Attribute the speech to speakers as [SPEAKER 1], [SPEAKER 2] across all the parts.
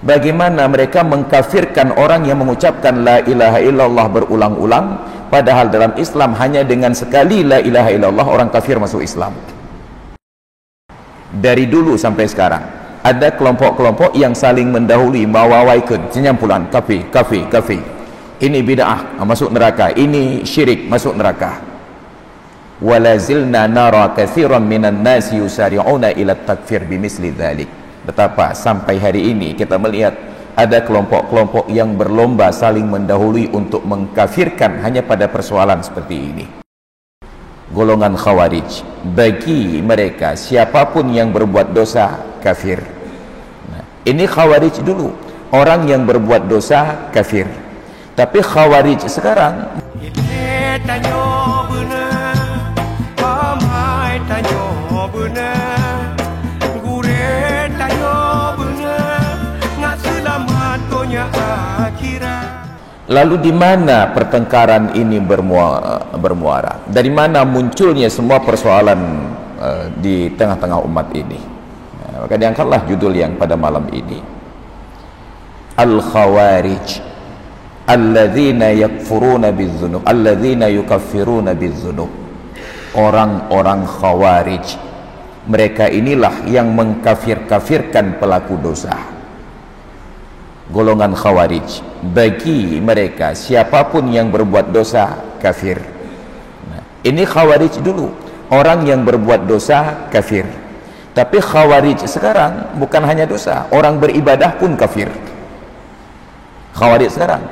[SPEAKER 1] Bagaimana mereka mengkafirkan orang yang mengucapkan la ilaha illallah berulang-ulang, padahal dalam Islam hanya dengan sekali la ilaha illallah orang kafir masuk Islam. Dari dulu sampai sekarang ada kelompok-kelompok yang saling mendahului, mawawaikan penyampulan kafir, kafir, kafir. Ini bid'ah, masuk neraka. Ini syirik, masuk neraka. Walazilna nara katsiran minan nasi yusari'una ila takfir bimisli dzalik. Betapa sampai hari ini kita melihat ada kelompok-kelompok yang berlomba saling mendahului untuk mengkafirkan hanya pada persoalan seperti ini. Golongan Khawarij, bagi mereka siapapun yang berbuat dosa kafir. Nah, ini Khawarij dulu, orang yang berbuat dosa kafir. Tapi Khawarij sekarang lalu di mana pertengkaran ini bermuara? Dari mana munculnya semua persoalan di tengah-tengah umat ini? Maka diangkatlah judul yang pada malam ini, Al-Khawarij alladzina yakfuruna bizzunub, alladzina yukaffiruna bizzunub. Orang-orang Khawarij, mereka inilah yang mengkafir-kafirkan pelaku dosa. Golongan Khawarij, bagi mereka siapapun yang berbuat dosa kafir. Nah, ini Khawarij dulu, orang yang berbuat dosa kafir. Tapi Khawarij sekarang bukan hanya dosa, orang beribadah pun kafir. Khawarij sekarang.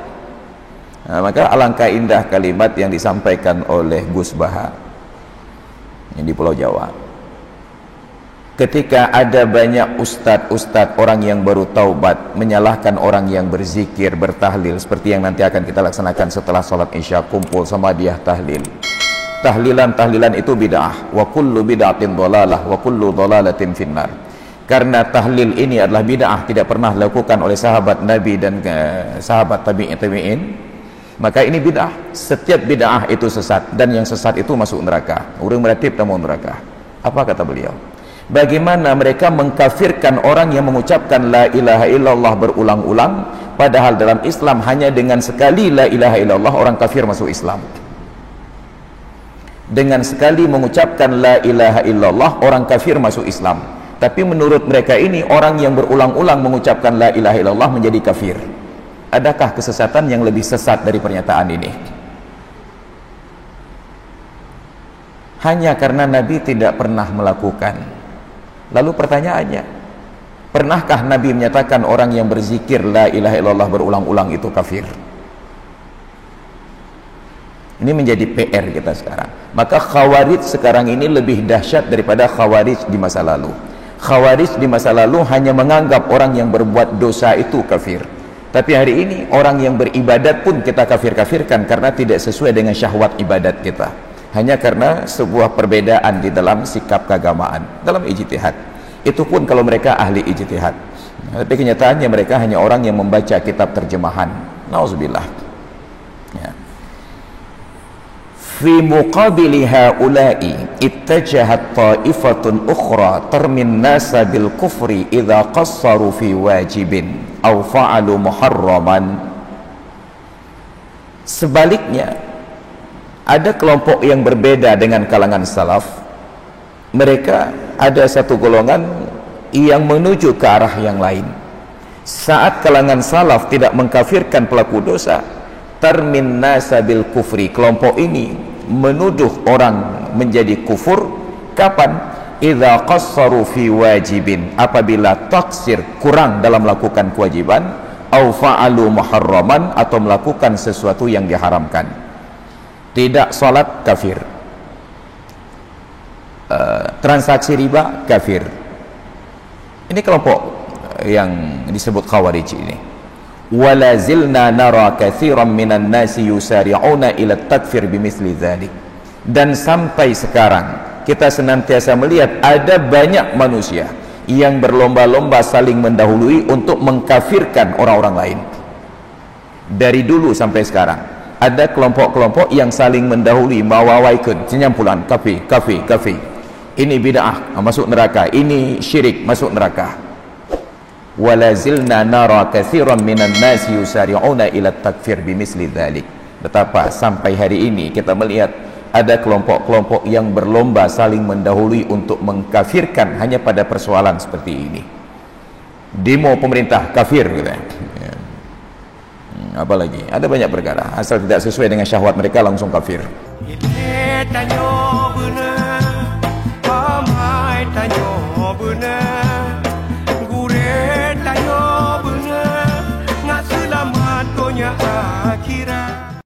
[SPEAKER 1] Nah, maka alangkah indah kalimat yang disampaikan oleh Gus Baha yang di Pulau Jawa. Ketika ada banyak ustadz-ustadz orang yang baru taubat menyalahkan orang yang berzikir, bertahlil, seperti yang nanti akan kita laksanakan setelah sholat isya, kumpul sama dia tahlil. Tahlilan itu bid'ah, wa kullu bid'atin dhalalah wa kullu dhalalatin finnar. Karena tahlil ini adalah bid'ah, tidak pernah dilakukan oleh sahabat Nabi dan sahabat tabi'in, maka ini bid'ah. Setiap bid'ah itu sesat, dan yang sesat itu masuk neraka. Urang meratib tamu neraka. Apa kata beliau? Bagaimana mereka mengkafirkan orang yang mengucapkan la ilaha illallah berulang-ulang, padahal dalam Islam hanya dengan sekali la ilaha illallah orang kafir masuk Islam. Dengan sekali mengucapkan la ilaha illallah orang kafir masuk Islam. Tapi menurut mereka ini, orang yang berulang-ulang mengucapkan la ilaha illallah menjadi kafir. Adakah kesesatan yang lebih sesat dari pernyataan ini? Hanya karena Nabi tidak pernah melakukan. Lalu pertanyaannya, pernahkah Nabi menyatakan orang yang berzikir la ilaha illallah berulang-ulang itu kafir? Ini menjadi PR kita sekarang. Maka Khawarij sekarang ini lebih dahsyat daripada Khawarij di masa lalu. Khawarij di masa lalu hanya menganggap orang yang berbuat dosa itu kafir. Tapi hari ini orang yang beribadat pun kita kafir-kafirkan karena tidak sesuai dengan syahwat ibadat kita. Hanya karena sebuah perbedaan di dalam sikap keagamaan, dalam ijtihad. Itu pun kalau mereka ahli ijtihad. Tapi kenyataannya mereka hanya orang yang membaca kitab terjemahan. Nauzubillah. Ya. Fi muqabili haula'i ittajahat ta'ifatun ukhra tarmin nasa bil kufri idza qassaru fi wajibin aw fa'alu muharraman. Sebaliknya, ada kelompok yang berbeda dengan kalangan salaf. Mereka ada satu golongan yang menuju ke arah yang lain. Saat kalangan salaf tidak mengkafirkan pelaku dosa, tarmin nasa bil kufri, kelompok ini menuduh orang menjadi kufur. Kapan? Idza qassaru fi wajibin, apabila taksir, kurang dalam melakukan kewajiban, au fa'alu muharraman, atau melakukan sesuatu yang diharamkan. Tidak salat kafir, transaksi riba kafir. Ini kelompok yang disebut Khawarij ini. Walazilna nara katsiran minan nasi yusari'una ila takfir bimisli dzalik. Dan sampai sekarang kita senantiasa melihat ada banyak manusia yang berlomba-lomba saling mendahului untuk mengkafirkan orang-orang lain. Dari dulu sampai sekarang ada kelompok-kelompok yang saling mendahului, mawawaikan penyampulan kafir, kafir, kafir. Ini bid'ah, masuk neraka. Ini syirik, masuk neraka. wala zilna nara katsiran minan nasi yusari'una ila takfir bimisli dzalik. Betapa sampai hari ini kita melihat ada kelompok-kelompok yang berlomba saling mendahului untuk mengkafirkan hanya pada persoalan seperti ini. Demo pemerintah kafir gitu ya. Apalagi ada banyak perkara, asal tidak sesuai dengan syahwat mereka langsung kafir. Tanyo bener, amai tanyo bener.